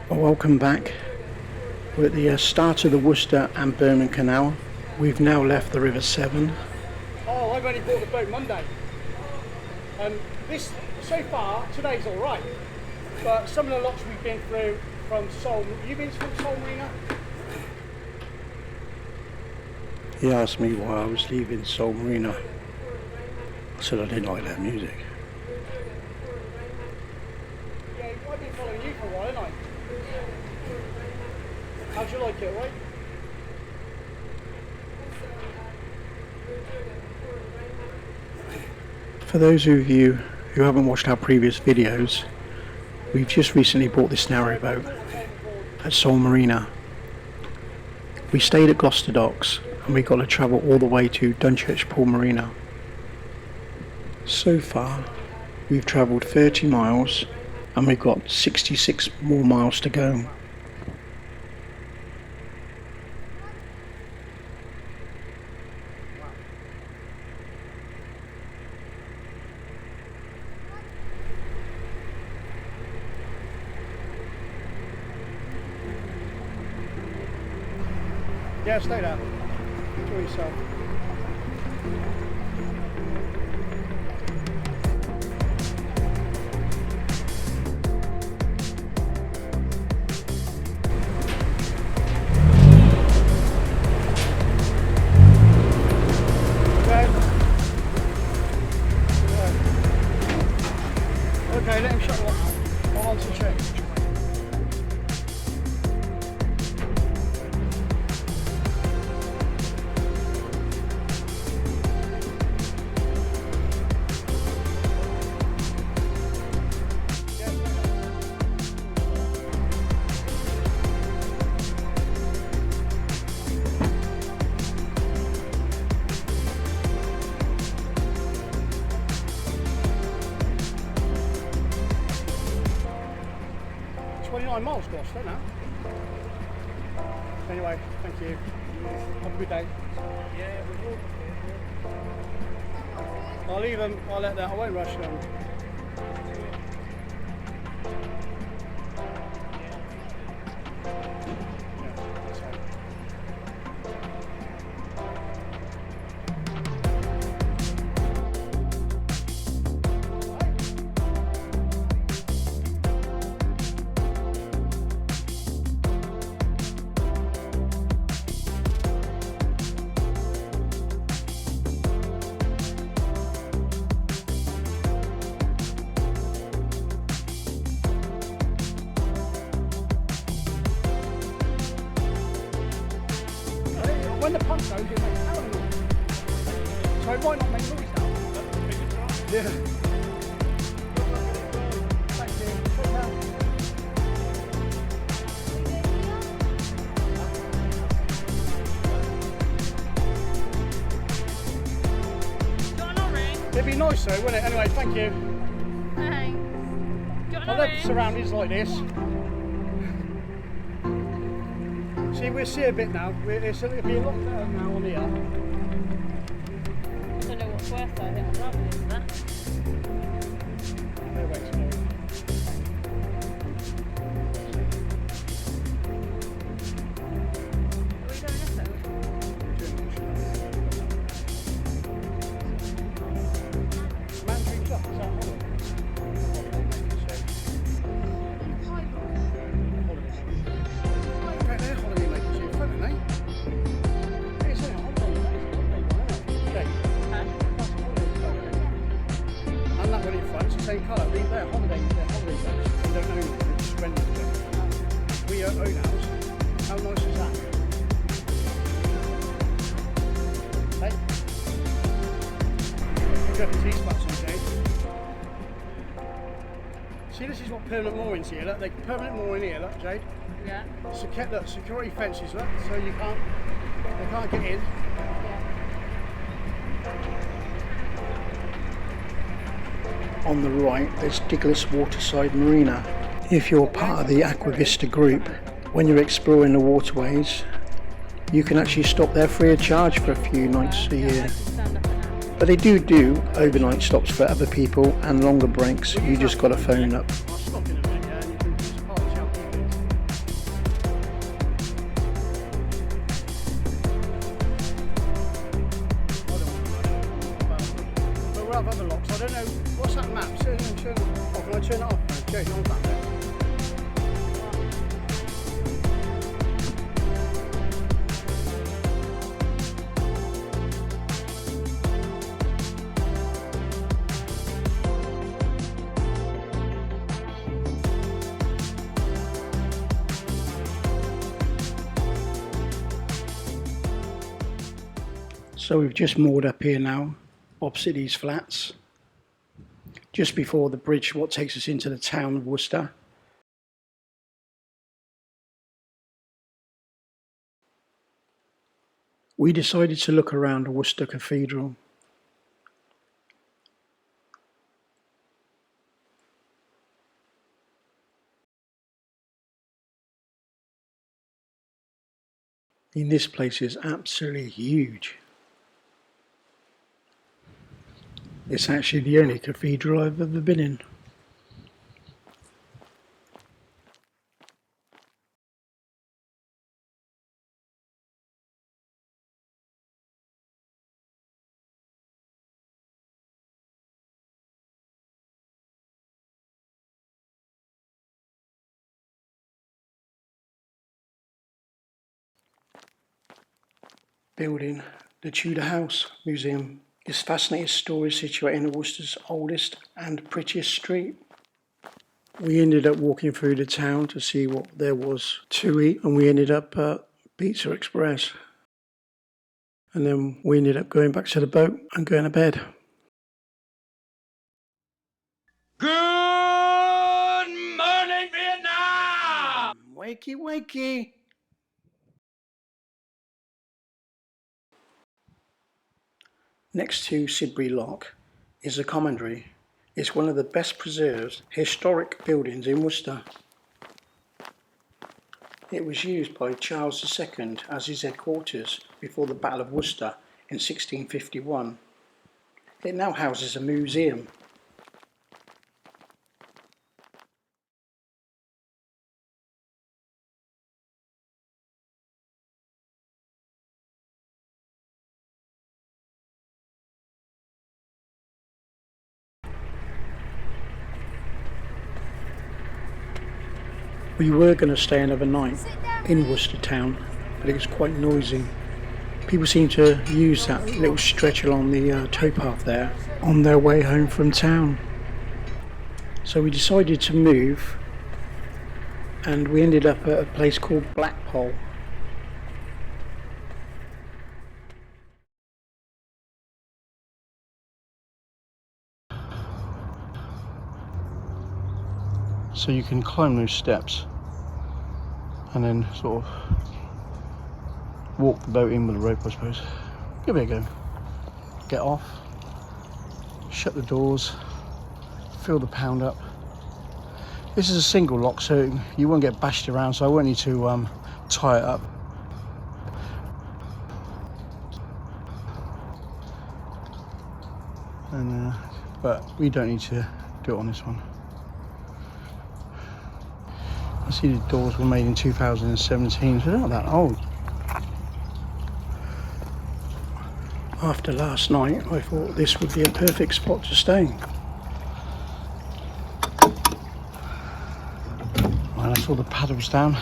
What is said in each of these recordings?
Well, welcome back. We're at the start of the Worcester and Birmingham Canal. We've now left the River Severn. Oh, I've only bought the boat Monday. This, so far, today's all right. But some of the lots we've been through from Seoul, you've been through Seoul Marina? He asked me why I was leaving Seoul Marina. I said I didn't like that music. Yeah, I've been following you for a while, haven't I? How'd you like it, right? For those of you who haven't watched our previous videos, we've just recently bought this narrowboat at Seoul Marina. We stayed at Gloucester Docks and we got to travel all the way to Dunchurch Pool Marina. So far we've travelled 30 miles and we've got 66 more miles to go. Yeah, stay there. Enjoy yourself. Okay, let him shut off. I'll answer check. Miles Gloucester now. Anyway, thank you. Have a good day. Yeah, I'll leave them. I'll let them. I won't rush them. When the pump goes, it makes power noise. So it might not make noise now. Yeah. Thank you. Check out. Do you want an orange? It'd be nice though, wouldn't it? Anyway, thank you. Thanks. Do you want I an love orange? surroundings like this. See, we'll see a bit now. It'll be a lot better now on here. I don't know what's worse though, I think I'd rather do that. No way to know. Are we going this way? Mandarin Club, is that holiday? They're holiday makers here, front, aren't they? It's only a holiday, okay. Huh? That's a holiday club. And that one in front, it's the same colour. They're holiday boats. We don't own them, we just rent them. We own ours. How nice is that? Hey? Got the T-spots on, Jade. See, this is what permanent moorings here, look. They permanent mooring here, look, Jade. Yeah. Look, security fences, look, so they can't get in. On the right, there's Diglis Waterside Marina. If you're part of the Aquavista group, when you're exploring the waterways, you can actually stop there free of charge for a few nights a year. But they do overnight stops for other people and longer breaks. You just got to phone up. I'll stop in a minute, yeah, and you can use a part of the have other locks. I don't know. What's that map? Turn, oh, can I turn it off? No, Joe, on back there. So we've just moored up here now, opposite these flats, just before the bridge what takes us into the town of Worcester. We decided to look around Worcester Cathedral. And this place is absolutely huge. It's actually the only cathedral I've ever been in. Building, the Tudor House Museum, is fascinating stories situated in Worcester's oldest and prettiest street. We ended up walking through the town to see what there was to eat, and we ended up at Pizza Express. And then we ended up going back to the boat and going to bed. Good morning, Vietnam! Wakey, wakey! Next to Sidbury Lock is a commandery. It's one of the best preserved historic buildings in Worcester. It was used by Charles II as his headquarters before the Battle of Worcester in 1651. It now houses a museum. We were going to stay another night in Worcester town, but it was quite noisy. People seem to use that little stretch along the towpath there on their way home from town. So we decided to move, and we ended up at a place called Blackpool. So you can climb those steps and then sort of walk the boat in with a rope, I suppose. Give it a go. Get off, shut the doors, fill the pound up. This is a single lock, so you won't get bashed around, so I won't need to tie it up. And but we don't need to do it on this one. I see the doors were made in 2017, so they're not that old. After last night, I thought this would be a perfect spot to stay. Right, that's all the paddles down.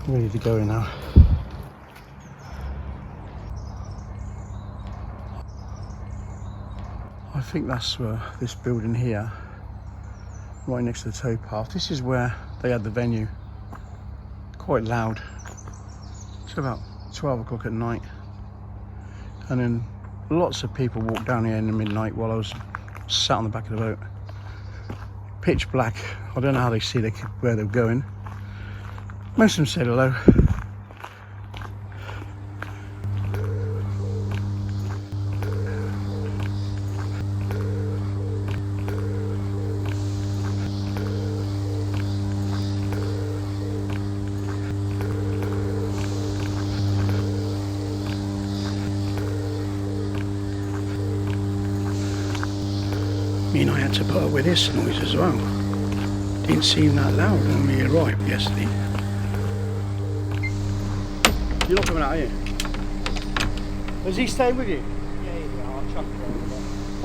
Ready to go in now. I think that's this building here, right next to the towpath. This is where they had the venue. Quite loud. It's about 12 o'clock at night. And then lots of people walked down here in the midnight while I was sat on the back of the boat. Pitch black. I don't know how they see where they're going. Most of them said hello. I mean, I had to put up with this noise as well. Didn't seem that loud when we arrived yesterday. You're not coming out, are you? Is he staying with you? Yeah, I'll chuck it.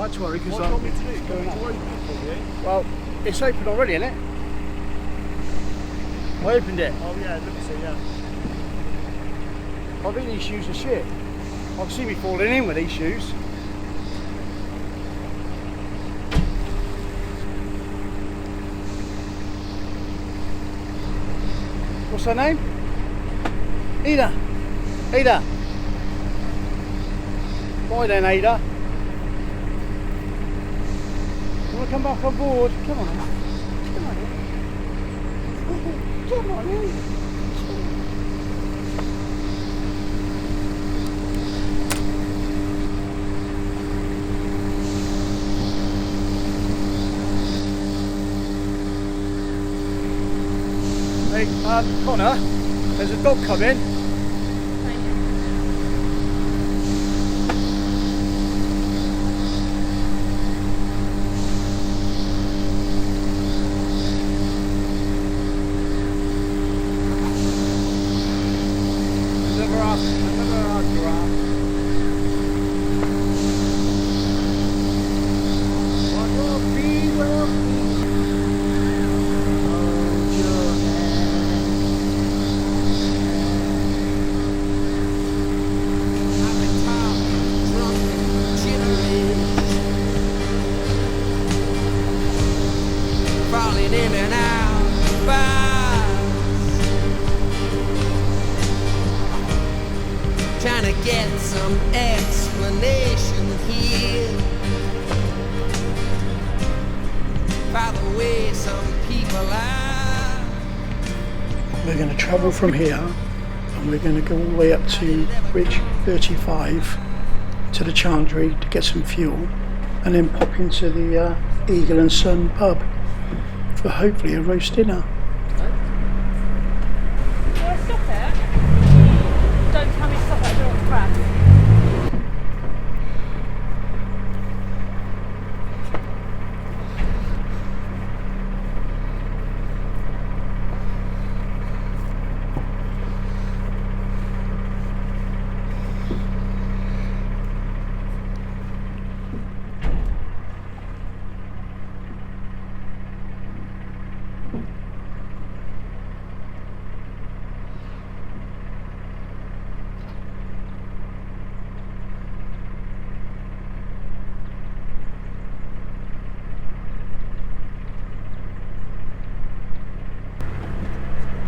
Not to worry, because What do you want me to do? Go into open it for you? well, it's open already, isn't it? I opened it. Oh yeah, let me see, yeah. I think these shoes are shit. I've seen me falling in with these shoes. What's her name? Ada. Ada. Bye then, Ada. You want to come back on board? Come on. Come on. Come on. Hey, Connor, there's a dog coming. Another giraffe. What will be, will be. Hold your hand. I've been tired, drunk, jittery, falling in and out of bars, trying to get some explanation here by the way some people are. We're going to travel from here and we're going to go all the way up to Bridge 35 to the Chantry to get some fuel and then pop into the Eagle and Sun pub for hopefully a roast dinner. Do I stop it? Don't tell me to stop it, I don't want to crash.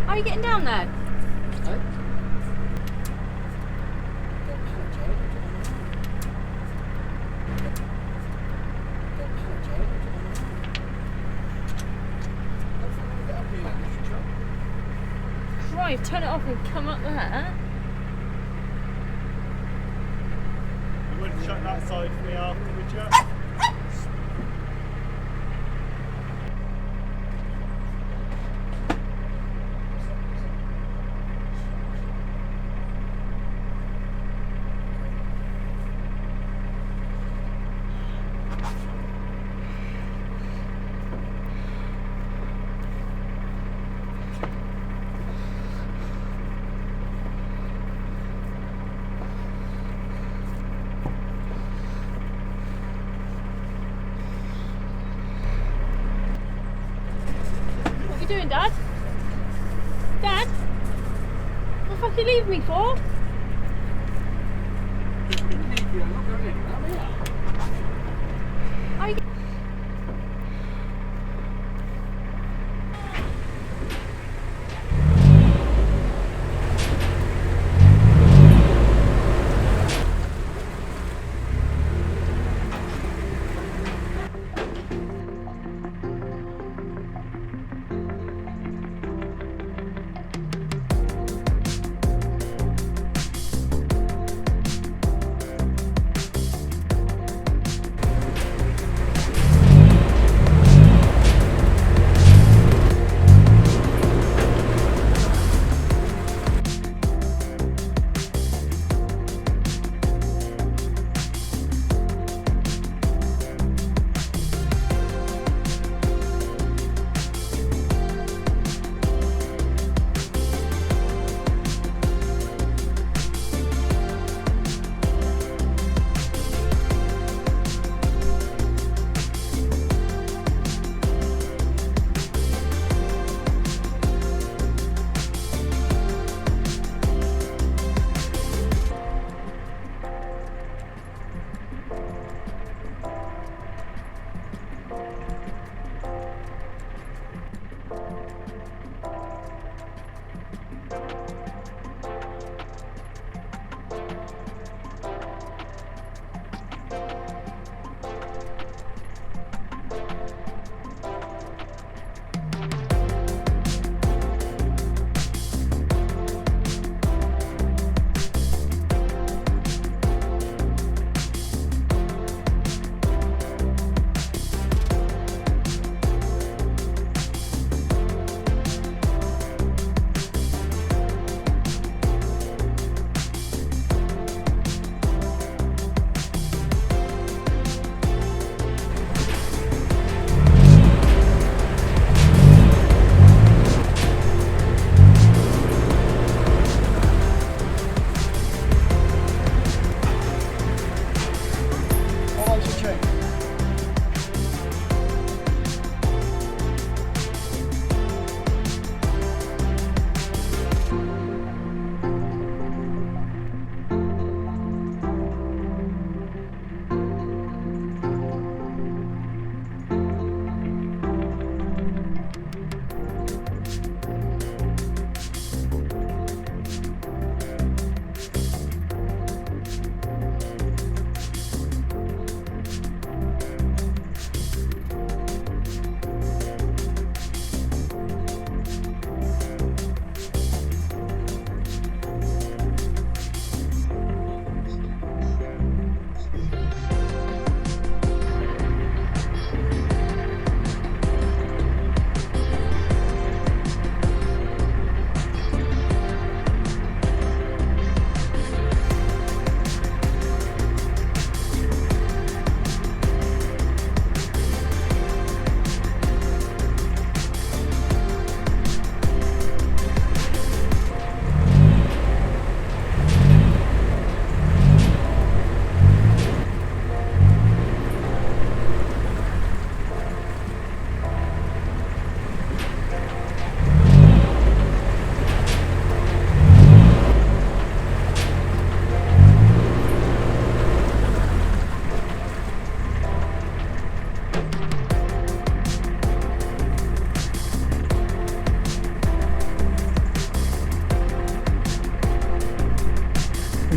How are you getting down there? Right, turn it off and come up there. You wouldn't shut that side for me after, would you? What are you doing, Dad? Dad? What the fuck are you leaving me for? Are you...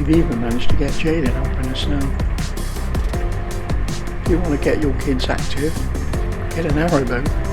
We've even managed to get Jaden helping us now. If you want to get your kids active, get a narrowboat.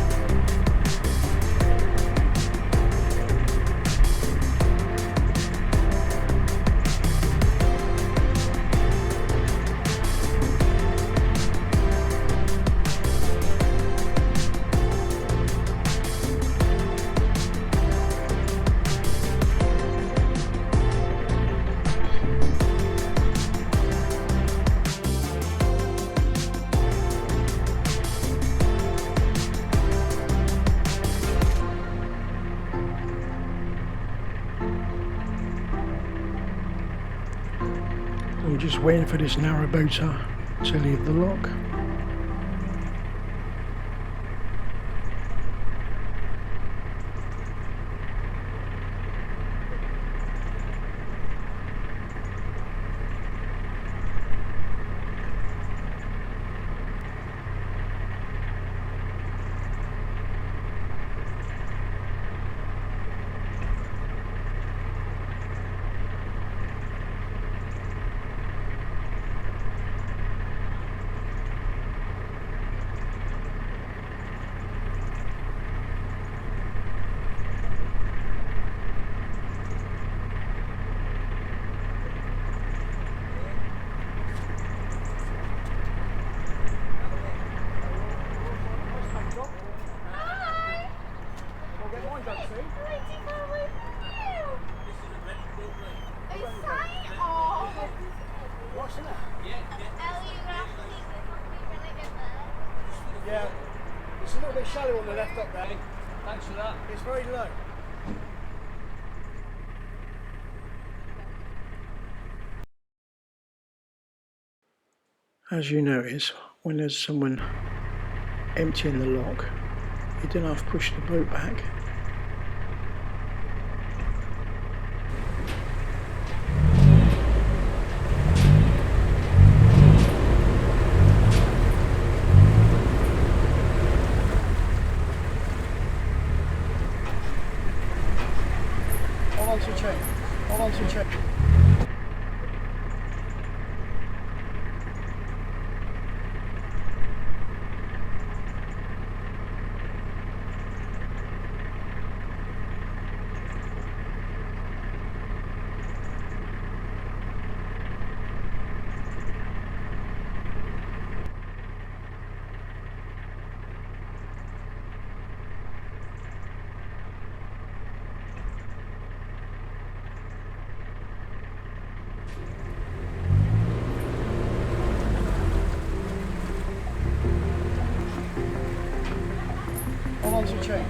We're just waiting for this narrowboater to leave the lock. Yeah, it's a little bit shallow on the left up there. Thanks for that. It's very low. As you notice, when there's someone emptying the lock, you don't have to push the boat back. Hold on to your chain. Hold on to your chain. Hold on to your chain.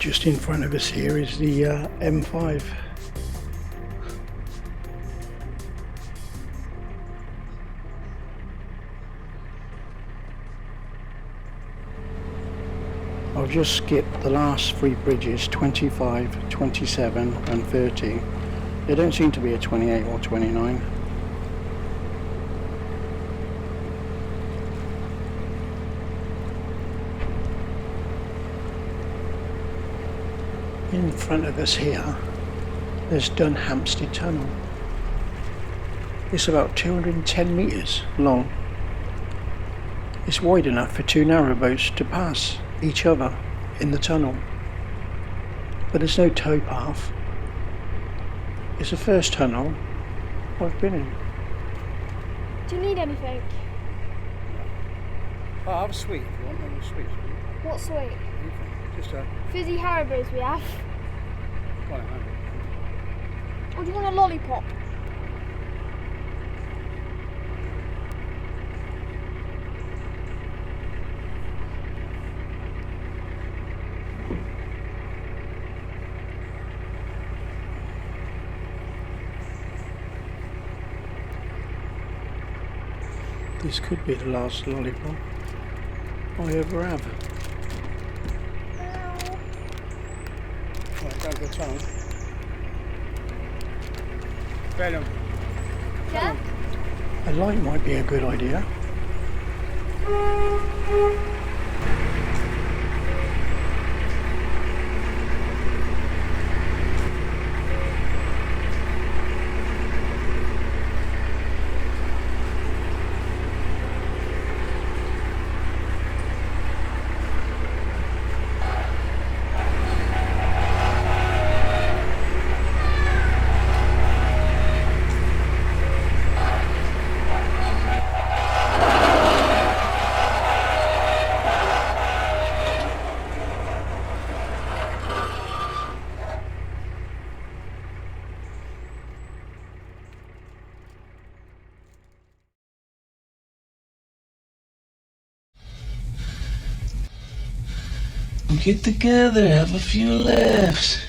Just in front of us here is the M5. I'll just skip the last three bridges, 25, 27 and 30. There don't seem to be a 28 or 29. In front of us here, there's Dunhampstead Tunnel. It's about 210 metres long. It's wide enough for two narrowboats to pass each other in the tunnel. But there's no towpath. It's the first tunnel I've been in. Do you need anything? Oh, I'll have a sweet if you want. Maybe a sweet. What sweet? Anything. Just a... Fizzy Haribos we have. Got it, haven't you? Or do you want a lollipop? This could be the last lollipop I ever have. Right, down to the tunnel. Venom. Yeah? A light might be a good idea. Get together, have a few laughs.